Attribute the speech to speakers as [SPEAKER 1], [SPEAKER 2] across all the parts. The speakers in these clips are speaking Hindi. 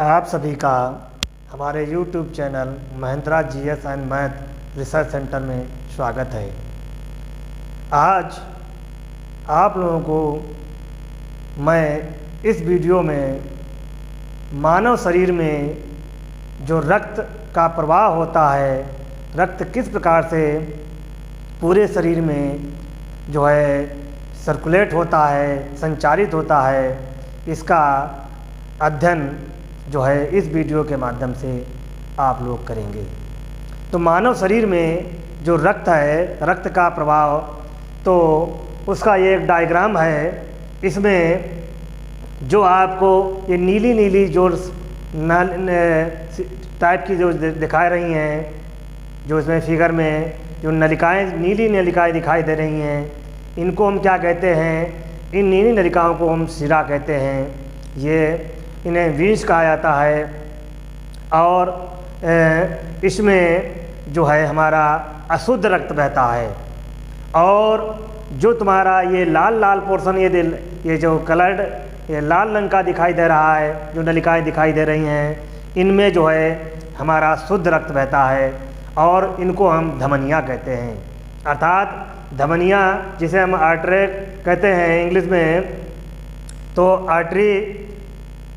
[SPEAKER 1] आप सभी का हमारे YouTube channel Mahindra GS and math research centre में स्वागत है। आज आप लोगों को मैं इस वीडियो में मानव शरीर में जो रक्त का प्रवाह होता है, रक्त किस प्रकार से पूरे शरीर में जो है सर्कुलेट होता है, संचारित होता है, इसका अध्ययन जो है इस वीडियो के माध्यम से आप लोग करेंगे। तो मानव शरीर में जो रक्त है, रक्त का प्रवाह, तो उसका ये एक डायग्राम है। इसमें जो आपको ये नीली नीली जो टाइप की जो दिखा रही हैं, जो इसमें फिगर में जो नलिकाएं, नीली नलिकाएं दिखाई दे रही हैं, इनको हम क्या कहते हैं? इन नीली नलिकाओं को हम शिरा कहते हैं। ये इन्हें वींस कहा जाता है। और इसमें जो है हमारा अशुद्ध रक्त बहता है। और जो तुम्हारा ये लाल लाल पोर्शन, ये जो कलर्ड, ये लाल रंग का दिखाई दे रहा है, जो नलिकाएं दिखाई दे रही हैं, इनमें जो है हमारा शुद्ध रक्त बहता है और इनको हम धमनियाँ कहते हैं। अर्थात धमनियाँ, जिसे हम आर्टरी कहते हैं इंग्लिश में। तो आर्टरी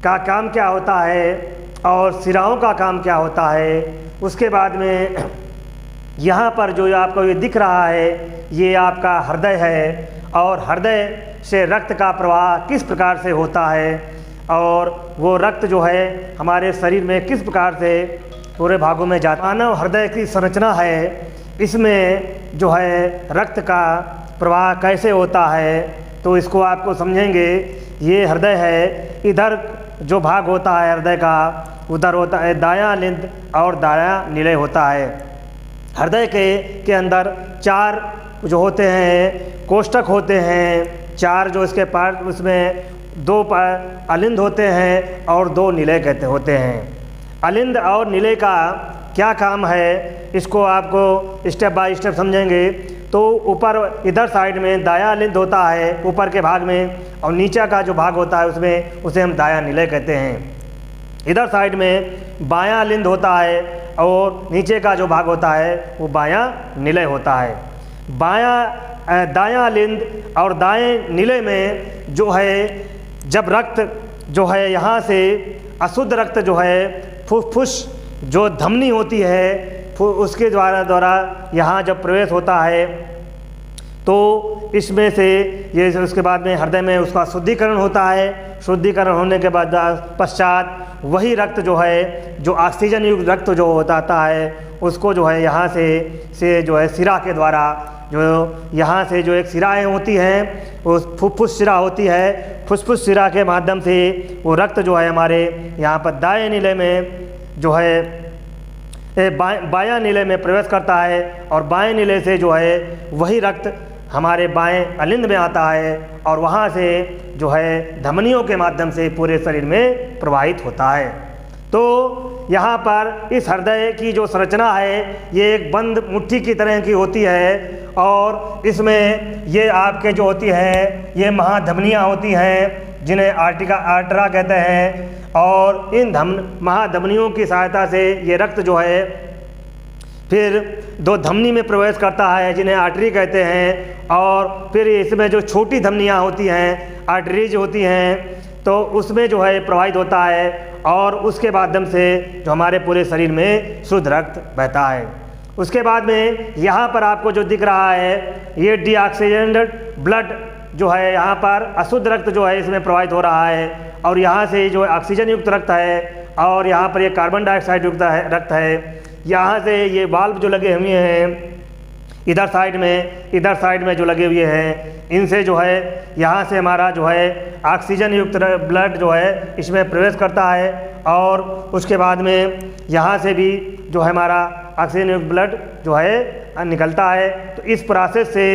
[SPEAKER 1] का काम क्या होता है और सिराओं का काम क्या होता है, उसके बाद में यहाँ पर जो आपको ये दिख रहा है, ये आपका हृदय है। और हृदय से रक्त का प्रवाह किस प्रकार से होता है और वो रक्त जो है हमारे शरीर में किस प्रकार से पूरे भागों में जाता है। मानव हृदय की संरचना है, इसमें जो है रक्त का प्रवाह कैसे होता है, तो इसको आपको समझेंगे। ये हृदय है, इधर जो भाग होता है हृदय का, उधर होता है दायां लिंद और दायां निलय होता है। हृदय के अंदर 4 जो होते हैं कोष्ठक होते हैं, 4 जो इसके पार्ट, उसमें 2 अलिंद होते हैं और 2 निलय कहते होते हैं। अलिंद और निलय का क्या काम है, इसको आपको स्टेप बाय स्टेप समझेंगे। तो ऊपर इधर साइड में दायां अलिंद होता है ऊपर के भाग में, और नीचे का जो भाग होता है उसमें, उसे हम दायां निलय कहते हैं। इधर साइड में बायां अलिंद होता है और नीचे का जो भाग होता है वो बायां निलय होता है। दायां अलिंद और दाएं निलय में जो है, जब रक्त जो है यहाँ से अशुद्ध रक्त जो है फुफ्फुस जो धमनी होती है, उसके द्वारा यहाँ जब प्रवेश होता है, तो इसमें से ये उसके बाद में हृदय में उसका शुद्धिकरण होता है। शुद्धिकरण होने के बाद पश्चात वही रक्त जो है, जो ऑक्सीजन युक्त रक्त जो होता है, उसको जो है यहाँ से जो है सिरा के द्वारा, जो यहाँ से जो एक सिराएँ होती हैं, वो फुफ्फुस सिरा होती है, फुफ्फुस सिरा के माध्यम से वो रक्त जो है हमारे यहाँ पर दाएं निलय में जो है बायां निलय में प्रवेश करता है, और बाएं निलय से जो है वही रक्त हमारे बाएं अलिंद में आता है, और वहाँ से जो है धमनियों के माध्यम से पूरे शरीर में प्रवाहित होता है। तो यहाँ पर इस हृदय की जो संरचना है, ये एक बंद मुट्ठी की तरह की होती है, और इसमें ये आपके जो होती है, ये महाधमनियाँ होती हैं, जिन्हें आर्टरा कहते हैं। और इन महाधमनियों की सहायता से ये रक्त जो है फिर 2 धमनी में प्रवेश करता है, जिन्हें आर्टरी कहते हैं। और फिर इसमें जो छोटी धमनियाँ होती हैं, आर्टरीज होती हैं, तो उसमें जो है प्रवाहित होता है, और उसके माध्यम से जो हमारे पूरे शरीर में शुद्ध रक्त बहता है। उसके बाद में यहाँ पर आपको जो दिख रहा है, ये डीऑक्सीजनेटेड ब्लड जो है, यहाँ पर अशुद्ध रक्त जो है इसमें प्रवाहित हो रहा है, और यहाँ से जो ऑक्सीजन युक्त रक्त है, और यहाँ पर ये कार्बन डाइऑक्साइड युक्त रक्त है। यहाँ से ये वाल्व जो लगे हुए हैं इधर साइड में जो लगे हुए हैं, इनसे जो है यहाँ से हमारा जो है ऑक्सीजन युक्त ब्लड जो है इसमें प्रवेश करता है, और उसके बाद में यहाँ से भी जो है हमारा ऑक्सीजन युक्त ब्लड जो है निकलता है। तो इस प्रोसेस से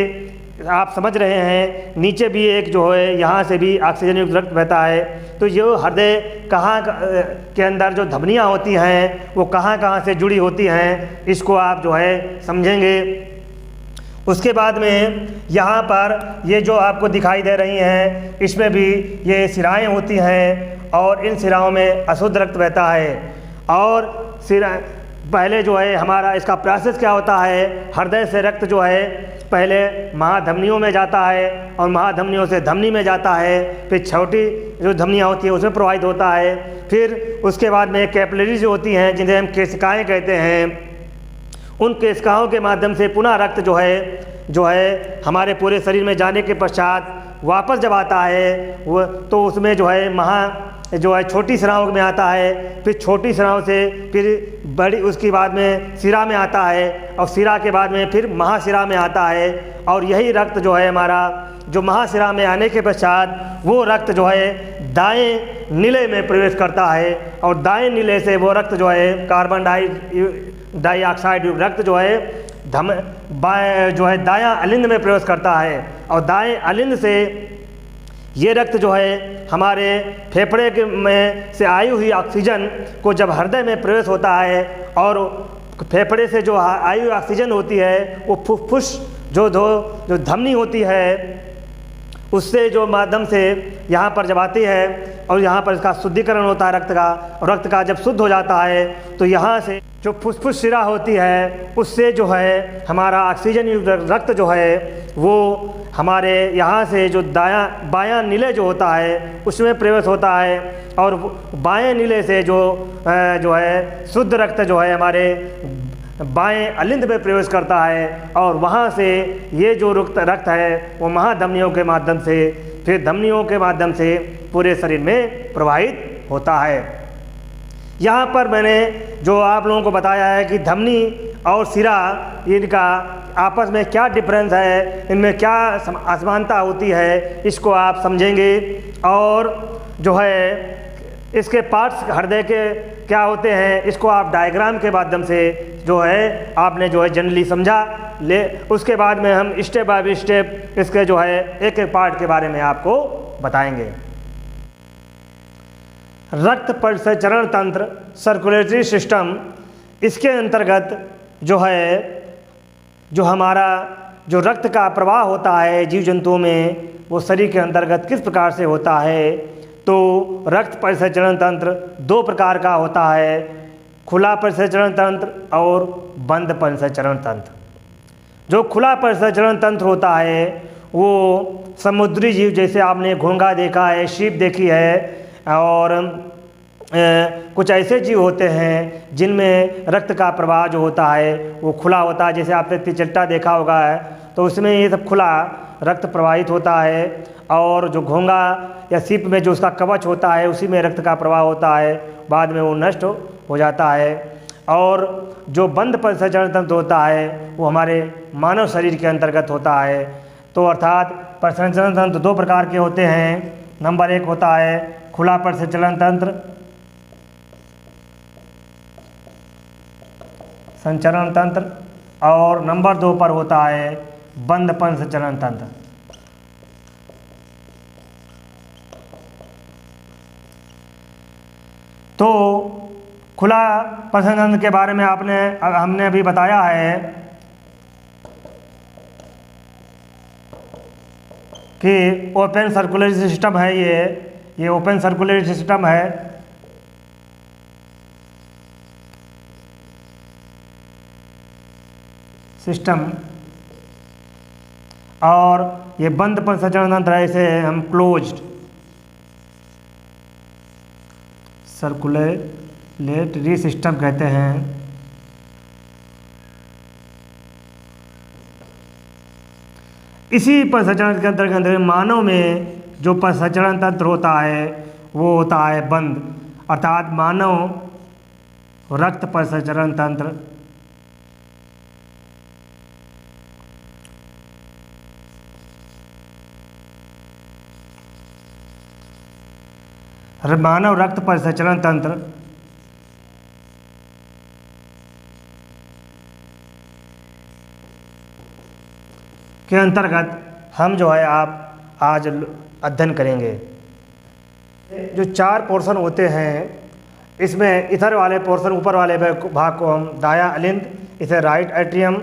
[SPEAKER 1] आप समझ रहे हैं, नीचे भी एक जो है यहाँ से भी ऑक्सीजन युक्त रक्त बहता है। तो ये हृदय कहाँ के अंदर जो धमनियाँ होती हैं, वो कहाँ से जुड़ी होती हैं, इसको आप जो है समझेंगे। उसके बाद में यहाँ पर ये जो आपको दिखाई दे रही हैं, इसमें भी ये सिराएँ होती हैं, और इन सिराओं में अशुद्ध रक्त बहता है। और सिरा पहले जो है हमारा इसका प्रोसेस क्या होता है, हृदय से रक्त जो है पहले महाधमनियों में जाता है और महाधमनियों से धमनी में जाता है, फिर छोटी जो धमनियाँ होती है उसमें प्रवाहित होता है, फिर उसके बाद में कैपिलरीज होती हैं जिन्हें हम केशिकाएँ कहते हैं। उन केशिकाओं के माध्यम से पुनः रक्त जो है हमारे पूरे शरीर में जाने के पश्चात वापस जब आता है वो तो उसमें जो है छोटी सिराओं में आता है, फिर छोटी सिराओं से फिर बड़ी, उसके बाद में सिरा में आता है और सिरा के बाद में फिर महासिरा में आता है। और यही रक्त जो है हमारा जो महासिरा में आने के पश्चात वो रक्त जो है दाएं नीले में प्रवेश करता है और दाएं नीले से वो रक्त जो है कार्बन डाइऑक्साइड रक्त जो है दायां अलिंद में प्रवेश करता है और दाएं अलिंद से ये रक्त जो है हमारे फेफड़े के में से आई हुई ऑक्सीजन को जब हृदय में प्रवेश होता है और फेफड़े से जो आई हुई ऑक्सीजन होती है वो फुफ्फुस जो धमनी होती है उससे जो माध्यम से यहाँ पर जब आती है और यहाँ पर इसका शुद्धिकरण होता है रक्त का, और रक्त का जब शुद्ध हो जाता है तो यहाँ से जो फुफ्फुस शिरा होती है उससे जो है हमारा ऑक्सीजन युक्त रक्त जो है वो हमारे यहाँ से जो बायां नीले जो होता है उसमें प्रवेश होता है और बाएं नीले से जो है शुद्ध रक्त जो है हमारे बाएं अलिंद में प्रवेश करता है और वहाँ से ये जो रक्त है वो महाधमनियों के माध्यम से फिर धमनियों के माध्यम से पूरे शरीर में प्रवाहित होता है। यहाँ पर मैंने जो आप लोगों को बताया है कि धमनी और सिरा इनका आपस में क्या डिफरेंस है, इनमें क्या असमानता होती है, इसको आप समझेंगे। और जो है इसके पार्ट्स हृदय के क्या होते हैं इसको आप डायग्राम के माध्यम से जो है आपने जो है जनरली समझा ले। उसके बाद में हम स्टेप बाय स्टेप इसके जो है एक एक पार्ट के बारे में आपको बताएंगे। रक्त परिसंचरण तंत्र सर्कुलेटरी सिस्टम, इसके अंतर्गत जो है जो हमारा जो रक्त का प्रवाह होता है जीव जंतुओं में वो शरीर के अंतर्गत किस प्रकार से होता है। तो रक्त परिसंचरण तंत्र दो प्रकार का होता है, खुला परिसंचरण तंत्र और बंद परिसंचरण तंत्र। जो खुला परिसंचरण तंत्र होता है वो समुद्री जीव जैसे आपने घोंघा देखा है, सीप देखी है और कुछ ऐसे जीव होते हैं जिनमें रक्त का प्रवाह जो होता है वो खुला होता है। जैसे आपने तिचल्टा देखा होगा तो उसमें ये सब खुला रक्त प्रवाहित होता है और जो घोंघा या सीप में जो उसका कवच होता है उसी में रक्त का प्रवाह होता है, बाद में वो नष्ट हो जाता है। और जो बंद परिसंचरण तंत्र होता है वो हमारे मानव शरीर के अंतर्गत होता है। तो अर्थात परिसंचरण तंत्र दो प्रकार के होते हैं। नंबर एक होता है खुला परिसंचरण तंत्र, संचरण तंत्र, और नंबर दो पर होता है बंद परिसंचरण तंत्र। तो खुला परिसंचरण तंत्र के बारे में हमने अभी बताया है कि ओपन सर्कुलेटरी सिस्टम है, ये ओपन सर्कुलेटरी सिस्टम है। और ये बंद परिसंचरण तंत्र है, इसे हम क्लोज्ड सर्कुलेटरी सिस्टम कहते हैं। इसी परिसंचरण के अंतर्गत मानव में जो परिसंचरण तंत्र होता है वो होता है बंद, अर्थात मानव रक्त परिसंचरण तंत्र। मानव रक्त परिसंचरण तंत्र के अंतर्गत हम जो है आप आज अध्ययन करेंगे। जो चार पोर्शन होते हैं इसमें इधर वाले पोर्शन ऊपर वाले भाग को हम दायां अलिंद, इसे राइट एट्रियम,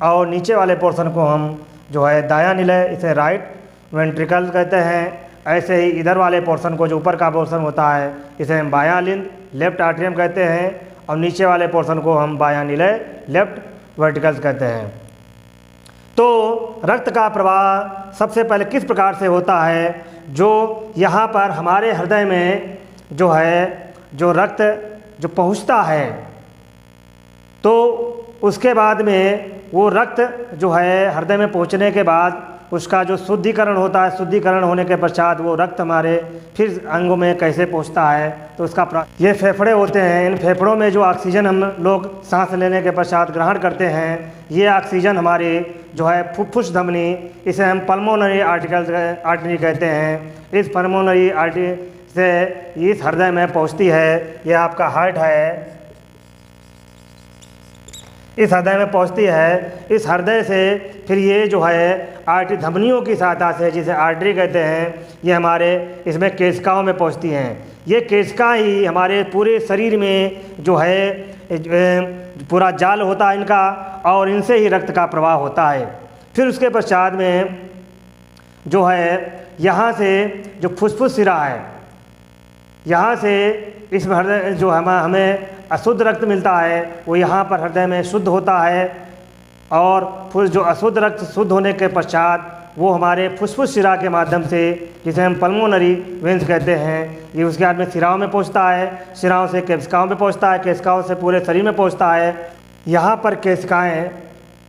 [SPEAKER 1] और नीचे वाले पोर्शन को हम जो है दायां निलय, इसे राइट वेंट्रिकल कहते हैं। ऐसे ही इधर वाले पोर्शन को, जो ऊपर का पोर्शन होता है, इसे हम बायां अलिंद लेफ्ट आर्ट्रियम कहते हैं, और नीचे वाले पोर्शन को हम बायां निलय लेफ्ट वर्टिकल्स कहते हैं। तो रक्त का प्रवाह सबसे पहले किस प्रकार से होता है, जो यहाँ पर हमारे हृदय में जो है, जो रक्त जो पहुँचता है, तो उसके बाद में वो रक्त जो है हृदय में पहुँचने के बाद उसका जो शुद्धिकरण होता है, शुद्धिकरण होने के पश्चात वो रक्त हमारे फिर अंगों में कैसे पहुंचता है, तो उसका ये फेफड़े होते हैं। इन फेफड़ों में जो ऑक्सीजन हम लोग सांस लेने के पश्चात ग्रहण करते हैं, ये ऑक्सीजन हमारी जो है फुफ्फुस धमनी, इसे हम पल्मोनरी आर्टरी कहते हैं। इस पल्मोनरी आर्टरी से इस हृदय में पहुँचती है। ये आपका हार्ट है, इस हृदय में पहुंचती है। इस हृदय से फिर ये जो है आर्टरी धमनियों की सहायता से, जिसे आर्टरी कहते हैं, ये हमारे इसमें केशिकाओं में पहुंचती हैं। ये केशिका ही हमारे पूरे शरीर में जो है पूरा जाल होता है इनका, और इनसे ही रक्त का प्रवाह होता है। फिर उसके पश्चात में जो है यहाँ से जो फुफ्फुस शिरा है, यहाँ से इस हृदय जो हमें अशुद्ध रक्त मिलता है, वो यहाँ पर हृदय में शुद्ध होता है, और फिर जो अशुद्ध रक्त शुद्ध होने के पश्चात वो हमारे फुफ्फुस शिरा के माध्यम से, जिसे हम पल्मोनरी वेंस कहते हैं, ये उसके बाद में शिराओं में पहुँचता है, शिराओं से केशिकाओं में पहुँचता है, केशिकाओं से पूरे शरीर में पहुँचता है। यहाँ पर केशिकाएँ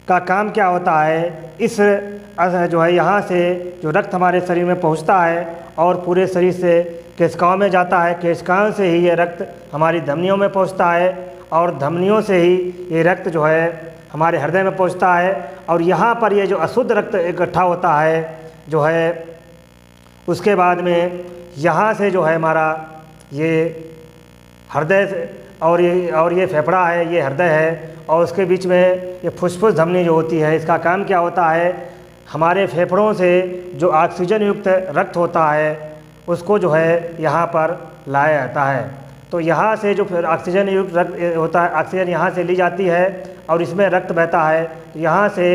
[SPEAKER 1] का काम क्या होता है, इस जो है यहाँ से जो रक्त हमारे शरीर में पहुँचता है और पूरे शरीर से केशिकाओं में जाता है। केशिकाओं से ही ये रक्त हमारी धमनियों में पहुँचता है, और धमनियों से ही ये रक्त जो है हमारे हृदय में पहुँचता है। और यहाँ पर ये जो अशुद्ध रक्त इकट्ठा होता है जो है, उसके बाद में यहाँ से जो है हमारा ये हृदय और ये फेफड़ा है, ये हृदय है, और उसके बीच में ये फुफ्फुस धमनी जो होती है, इसका काम क्या होता है, हमारे फेफड़ों से जो ऑक्सीजन युक्त रक्त होता है उसको जो है यहाँ पर लाया जाता है। तो यहाँ से जो फिर ऑक्सीजन युक्त रक्त होता है, ऑक्सीजन यहाँ से ली जाती है और इसमें रक्त बहता है। यहाँ से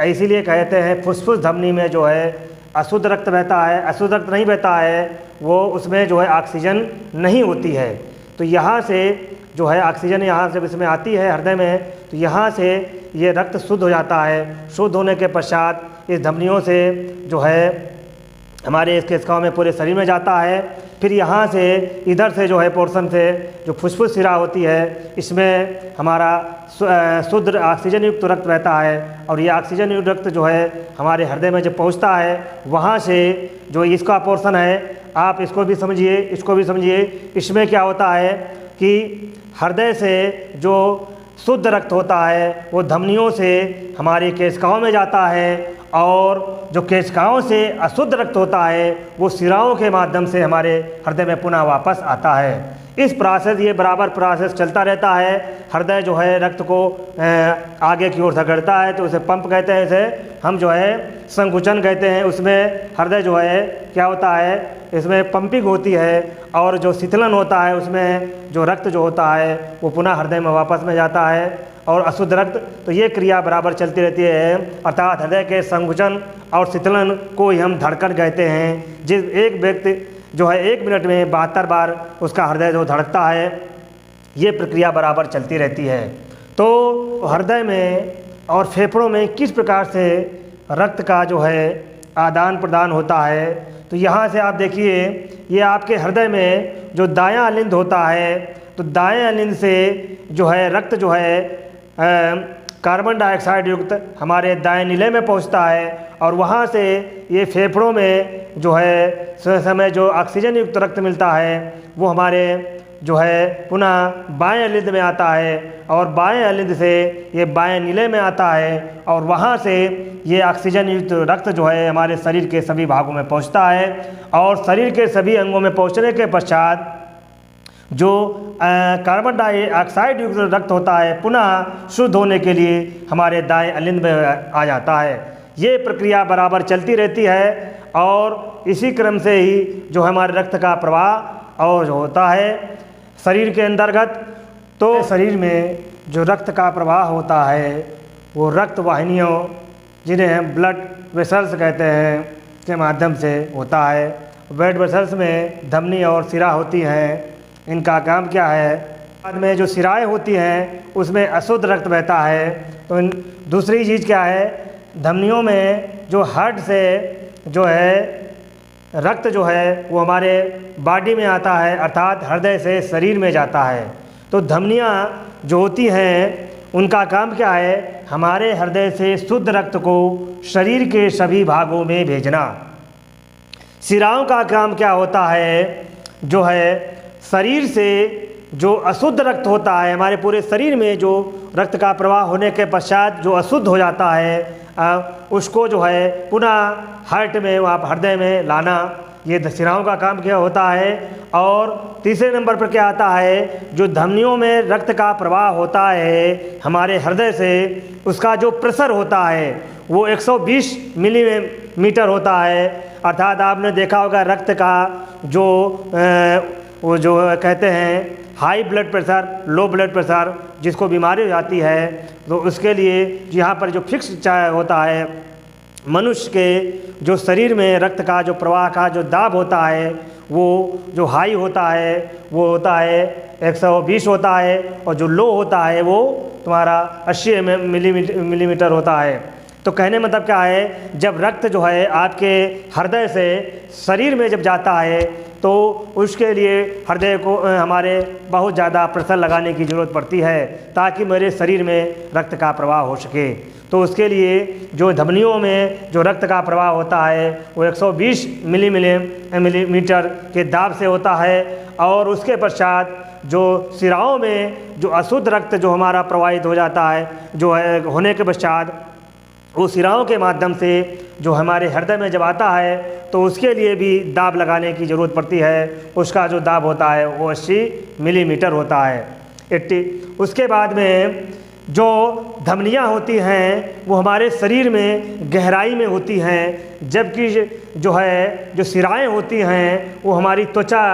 [SPEAKER 1] इसीलिए कहते हैं फुफ्फुस धमनी में जो है अशुद्ध रक्त बहता है, अशुद्ध रक्त नहीं बहता है, वो उसमें जो है ऑक्सीजन नहीं होती है। तो यहाँ से जो है ऑक्सीजन यहाँ से इसमें आती है हृदय में, तो यहाँ से ये रक्त शुद्ध हो जाता है। शुद्ध होने के पश्चात इस धमनियों से जो है हमारे इस केशिकाओं में पूरे शरीर में जाता है। फिर यहाँ से इधर से जो है पोर्शन से जो फुफ्फुस शिरा होती है, इसमें हमारा शुद्ध ऑक्सीजन युक्त रक्त बहता है, और ये ऑक्सीजन युक्त रक्त जो है हमारे हृदय में जब पहुँचता है, वहाँ से जो इसका पोर्शन है, आप इसको भी समझिए, इसको भी समझिए। इसमें क्या होता है कि हृदय से जो शुद्ध रक्त होता है वो धमनियों से हमारी केशिकाओं में जाता है, और जो केशिकाओं से अशुद्ध रक्त होता है वो शिराओं के माध्यम से हमारे हृदय में पुनः वापस आता है। इस प्रोसेस, ये बराबर प्रोसेस चलता रहता है। हृदय जो है रक्त को आगे की ओर धकेलता है, तो उसे पंप कहते हैं, इसे हम जो है संकुचन कहते हैं। उसमें हृदय जो है क्या होता है, इसमें पंपिंग होती है, और जो शीतलन होता है उसमें जो रक्त जो होता है वो पुनः हृदय में वापस में जाता है, और अशुद्ध रक्त। तो ये क्रिया बराबर चलती रहती है, अर्थात हृदय के संकुचन और शीतलन को ही हम धड़कन कहते हैं। जिस एक व्यक्ति जो है 1 मिनट में 72 बार उसका हृदय जो धड़कता है, ये प्रक्रिया बराबर चलती रहती है। तो हृदय में और फेफड़ों में किस प्रकार से रक्त का जो है आदान प्रदान होता है, तो यहाँ से आप देखिए, ये आपके हृदय में जो दायां अलिंद होता है, तो दाएं अलिंद से जो है रक्त जो है कार्बन डाइऑक्साइड युक्त हमारे दाएं नीले में पहुंचता है, और वहां से ये फेफड़ों में जो है समय जो ऑक्सीजन युक्त रक्त मिलता है वो हमारे जो है पुनः बाएं अलिंद में आता है, और बाएं अलिंद से ये बाएं नीले में आता है, और वहाँ से ये ऑक्सीजन युक्त रक्त जो है हमारे शरीर के सभी भागों में पहुँचता है, और शरीर के सभी अंगों में पहुँचने के पश्चात जो कार्बन डाइऑक्साइड युक्त रक्त होता है पुनः शुद्ध होने के लिए हमारे दाएं अलिंद में आ जाता है। ये प्रक्रिया बराबर चलती रहती है, और इसी क्रम से ही जो हमारे रक्त का प्रवाह और जो होता है शरीर के अंतर्गत। तो शरीर में जो रक्त का प्रवाह होता है वो रक्त वाहिनियों, जिन्हें हम ब्लड वेसल्स कहते हैं, के माध्यम से होता है, ब्लड वेसल्स में धमनी और सिरा होती हैं, इनका काम क्या है? बाद में जो सिराएँ होती हैं उसमें अशुद्ध रक्त बहता है। तो दूसरी चीज़ क्या है? धमनियों में जो हार्ट से जो है रक्त जो है वो हमारे बॉडी में आता है, अर्थात हृदय से शरीर में जाता है। तो धमनियाँ जो होती हैं उनका काम क्या है? हमारे हृदय से शुद्ध रक्त को शरीर के सभी भागों में भेजना। सिराओं का काम क्या होता है? जो है शरीर से जो अशुद्ध रक्त होता है, हमारे पूरे शरीर में जो रक्त का प्रवाह होने के पश्चात जो अशुद्ध हो जाता है उसको जो है पुनः हार्ट में, वहाँ हृदय में लाना, ये सिराओं का काम क्या होता है। और तीसरे नंबर पर क्या आता है? जो धमनियों में रक्त का प्रवाह होता है हमारे हृदय से, उसका जो प्रेशर होता है वो 120 मिलीमीटर होता है। अर्थात आपने देखा होगा रक्त का जो वो जो कहते हैं high blood pressure, low blood pressure, जिसको बीमारी हो जाती है, तो उसके लिए यहाँ पर जो फिक्स होता है मनुष्य के जो शरीर में रक्त का जो प्रवाह का जो दाब होता है वो जो हाई होता है वो होता है 120 होता है, और जो लो होता है वो तुम्हारा 80 मिलीमीटर होता है। तो कहने मतलब क्या है? जब रक्त जो है आपके हृदय से शरीर में जब जाता है तो उसके लिए हृदय को हमारे बहुत ज़्यादा प्रेशर लगाने की ज़रूरत पड़ती है ताकि मेरे शरीर में रक्त का प्रवाह हो सके। तो उसके लिए जो धमनियों में जो रक्त का प्रवाह होता है वो 120 मिलीमीटर के दाब से होता है। और उसके पश्चात जो सिराओं में जो अशुद्ध रक्त जो हमारा प्रवाहित हो जाता है जो है होने के पश्चात वो सिराओं के माध्यम से जो हमारे हृदय में जब आता है तो उसके लिए भी दाब लगाने की ज़रूरत पड़ती है। उसका जो दाब होता है वो 80 मिलीमीटर होता है, 80। उसके बाद में जो धमनियाँ होती हैं वो हमारे शरीर में गहराई में होती हैं, जबकि जो है जो सिराएँ होती हैं वो हमारी त्वचा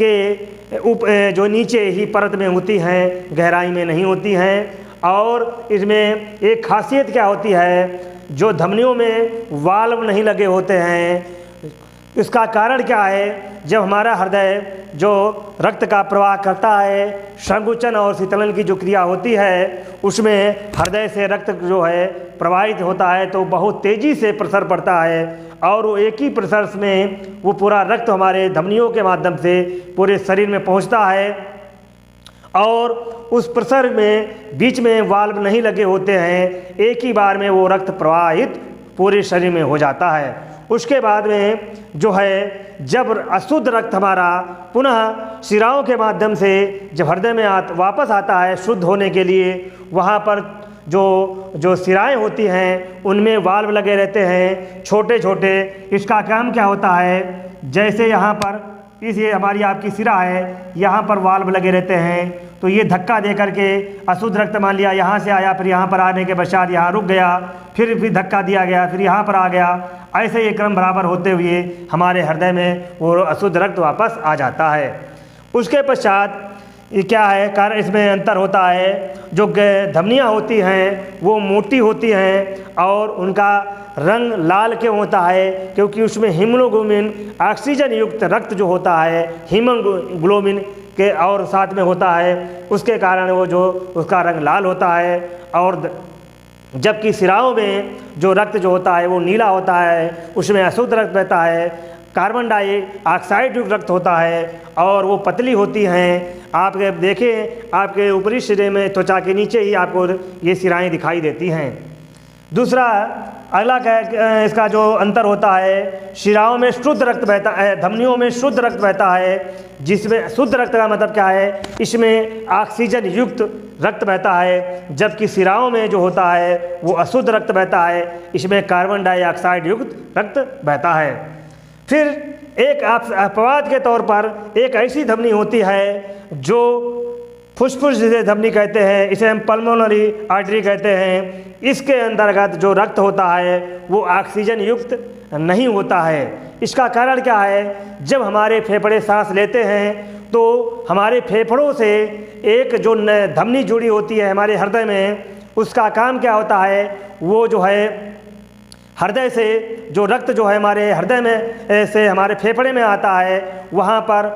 [SPEAKER 1] के जो नीचे ही परत में होती हैं, गहराई में नहीं होती हैं। और इसमें एक खासियत क्या होती है? जो धमनियों में वाल्व नहीं लगे होते हैं, इसका कारण क्या है? जब हमारा हृदय जो रक्त का प्रवाह करता है, संकुचन और शीतलन की जो क्रिया होती है उसमें हृदय से रक्त जो है प्रवाहित होता है तो बहुत तेज़ी से प्रेशर पड़ता है, और वो एक ही प्रेशर में वो पूरा रक्त हमारे धमनियों के माध्यम से पूरे शरीर में पहुंचता है। और उस प्रेशर में बीच में वाल्व नहीं लगे होते हैं, एक ही बार में वो रक्त प्रवाहित पूरे शरीर में हो जाता है। उसके बाद में जो है जब अशुद्ध रक्त हमारा पुनः सिराओं के माध्यम से जब हृदय में वापस आता है शुद्ध होने के लिए, वहाँ पर जो सिराएँ होती हैं उनमें वाल्व लगे रहते हैं छोटे छोटे। इसका काम क्या होता है? जैसे यहाँ पर ये हमारी आपकी सिरा है, यहाँ पर वाल्व लगे रहते हैं, तो ये धक्का दे करके अशुद्ध रक्त मान लिया यहाँ से आया, फिर यहाँ पर आने के पश्चात यहाँ रुक गया, फिर धक्का दिया गया, फिर यहाँ पर आ गया, ऐसे ये क्रम बराबर होते हुए हमारे हृदय में वो अशुद्ध रक्त वापस आ जाता है। उसके पश्चात ये क्या है कारण? इसमें अंतर होता है, जो धमनियाँ होती हैं वो मोटी होती हैं और उनका रंग लाल क्यों होता है? क्योंकि उसमें हीमोग्लोबिन ऑक्सीजन युक्त रक्त जो होता है हीमोग्लोबिन के और साथ में होता है, उसके कारण वो जो उसका रंग लाल होता है। और जबकि सिराओं में जो रक्त जो होता है वो नीला होता है, उसमें अशुद्ध रक्त बहता है, कार्बन डाइऑक्साइड युक्त रक्त होता है और वो पतली होती हैं। आप देखें आपके ऊपरी सिरे में त्वचा के नीचे ही आपको ये सिराएँ दिखाई देती हैं। दूसरा अगला इसका जो अंतर होता है, सिराओं में शुद्ध रक्त बहता है, धमनियों में शुद्ध रक्त बहता है, जिसमें शुद्ध रक्त का मतलब क्या है? इसमें ऑक्सीजन युक्त रक्त बहता है, जबकि सिराओं में जो होता है वो अशुद्ध रक्त बहता है, इसमें कार्बन डाइऑक्साइड युक्त रक्त बहता है। फिर एक अपवाद के तौर पर एक ऐसी धमनी होती है जो फुसफुस जिसे धमनी कहते हैं, इसे हम पल्मोनरी आर्टरी कहते हैं। इसके अंतर्गत जो रक्त होता है वो ऑक्सीजन युक्त नहीं होता है। इसका कारण क्या है? जब हमारे फेफड़े सांस लेते हैं तो हमारे फेफड़ों से एक जो धमनी जुड़ी होती है हमारे हृदय में, उसका काम क्या होता है? वो जो है हृदय से जो रक्त जो है हमारे हृदय में से हमारे फेफड़े में आता है, वहाँ पर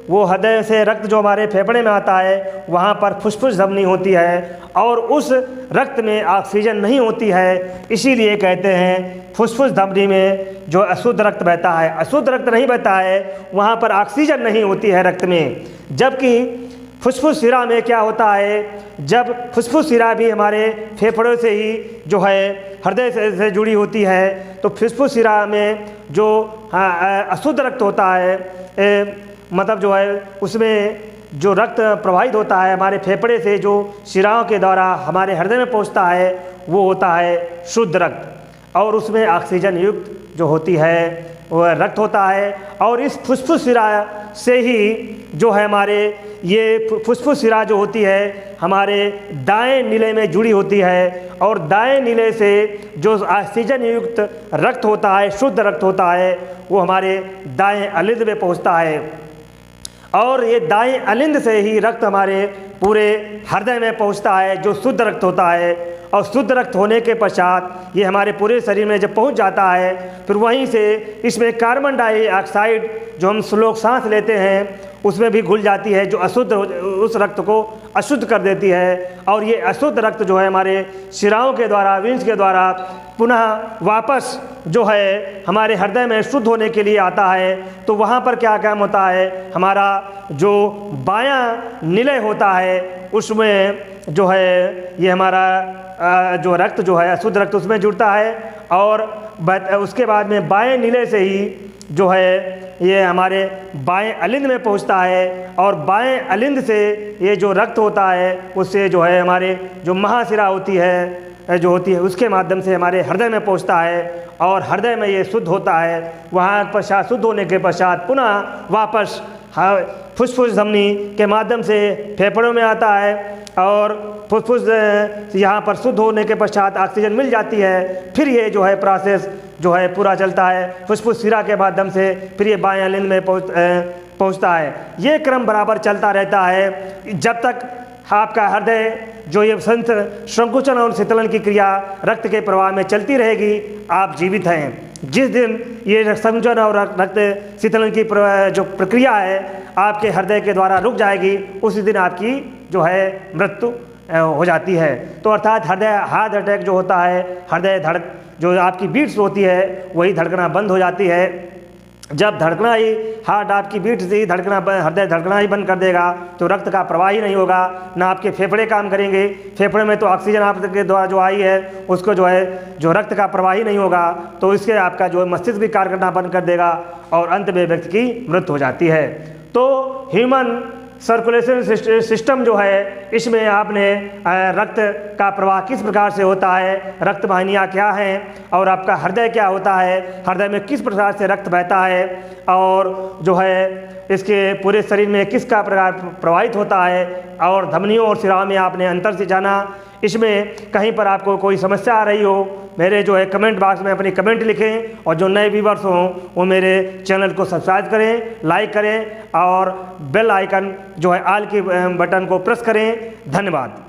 [SPEAKER 1] वो हृदय से रक्त जो हमारे फेफड़े में आता है वहाँ पर फुसफुस धमनी होती है और उस रक्त में ऑक्सीजन नहीं होती है। इसीलिए कहते हैं फुसफुस धमनी में जो अशुद्ध रक्त बहता है, अशुद्ध रक्त नहीं बहता है, वहाँ पर ऑक्सीजन नहीं होती है रक्त में। जबकि फुसफुस शिरा में क्या होता है, जब फुसफुस शिरा भी हमारे फेफड़ों से ही जो है हृदय से जुड़ी होती है, तो फुसफुस शिरा में जो अशुद्ध रक्त होता है मतलब जो है उसमें जो रक्त प्रवाहित होता है हमारे फेफड़े से जो शिराओं के द्वारा हमारे हृदय में पहुंचता है, वो होता है शुद्ध रक्त और उसमें ऑक्सीजन युक्त जो होती है वह रक्त होता है। और इस फुसफुस शिरा से ही जो है हमारे ये फुसफुस शिरा जो होती है हमारे दाएं नीले में जुड़ी होती है और दाएं नीले से जो ऑक्सीजन युक्त रक्त होता है, शुद्ध रक्त होता है, वो हमारे दाएं अलिंद में पहुंचता है और ये दाएं अलिंद से ही रक्त हमारे पूरे हृदय में पहुंचता है जो शुद्ध रक्त होता है। और शुद्ध रक्त होने के पश्चात ये हमारे पूरे शरीर में जब पहुंच जाता है, फिर वहीं से इसमें कार्बन डाइऑक्साइड जो हम लोग सांस लेते हैं उसमें भी घुल जाती है, जो अशुद्ध उस रक्त को अशुद्ध कर देती है। और ये अशुद्ध रक्त जो है हमारे शिराओं के द्वारा, वेन्स के द्वारा पुनः वापस जो है हमारे हृदय में शुद्ध होने के लिए आता है। तो वहाँ पर क्या काम होता है, हमारा जो बायां निलय होता है उसमें जो है ये हमारा जो रक्त जो है अशुद्ध रक्त उसमें जुड़ता है और उसके बाद में बाएं निलय से ही जो है ये हमारे बाएं अलिंद में पहुंचता है और बाएं अलिंद से ये जो रक्त होता है उससे जो है हमारे जो महाशिरा होती है उसके माध्यम से हमारे हृदय में पहुंचता है और हृदय में ये शुद्ध होता है। वहाँ पश्चात शुद्ध होने के पश्चात पुनः वापस फुसफुस धमनी के माध्यम से फेफड़ों में आता है और फुसफुस यहाँ पर शुद्ध होने के पश्चात ऑक्सीजन मिल जाती है। फिर ये जो है प्रोसेस जो है पूरा चलता है फुसफुस शिरा के माध्यम से, फिर ये बाएं अलिंद में पहुँचता है। ये क्रम बराबर चलता रहता है जब तक आपका हृदय जो ये संकुचन और शीतलन की क्रिया रक्त के प्रवाह में चलती रहेगी, आप जीवित हैं। जिस दिन ये संकुचन और रक्त शीतलन की जो प्रक्रिया है आपके हृदय के द्वारा रुक जाएगी, उसी दिन आपकी जो है मृत्यु हो जाती है। तो अर्थात हार्ट अटैक जो होता है, हृदय जो आपकी बीट्स होती है वही धड़कना बंद हो जाती है। जब धड़कना ही हार्ट आपकी बीट से ही हृदय धड़कना ही बंद कर देगा तो रक्त का प्रवाह ही नहीं होगा, ना आपके फेफड़े काम करेंगे। फेफड़े में तो ऑक्सीजन आपके द्वारा जो आई है उसको जो है जो रक्त का प्रवाह ही नहीं होगा, तो इसके आपका जो मस्तिष्क भी कार्य करना बंद कर देगा और अंत में व्यक्ति की मृत्यु हो जाती है। तो ह्यूमन सर्कुलेशन सिस्टम जो है इसमें आपने रक्त का प्रवाह किस प्रकार से होता है, रक्त वाहिनियाँ क्या हैं और आपका हृदय क्या होता है, हृदय में किस प्रकार से रक्त बहता है और जो है इसके पूरे शरीर में किस का प्रकार प्रवाहित होता है और धमनियों और शिराओं में आपने अंतर से जाना। इसमें कहीं पर आपको कोई समस्या आ रही हो, मेरे जो है कमेंट बॉक्स में अपनी कमेंट लिखें और जो नए व्यूवर्स हों वो मेरे चैनल को सब्सक्राइब करें, लाइक करें और बेल आइकन जो है ऑल के बटन को प्रेस करें। धन्यवाद।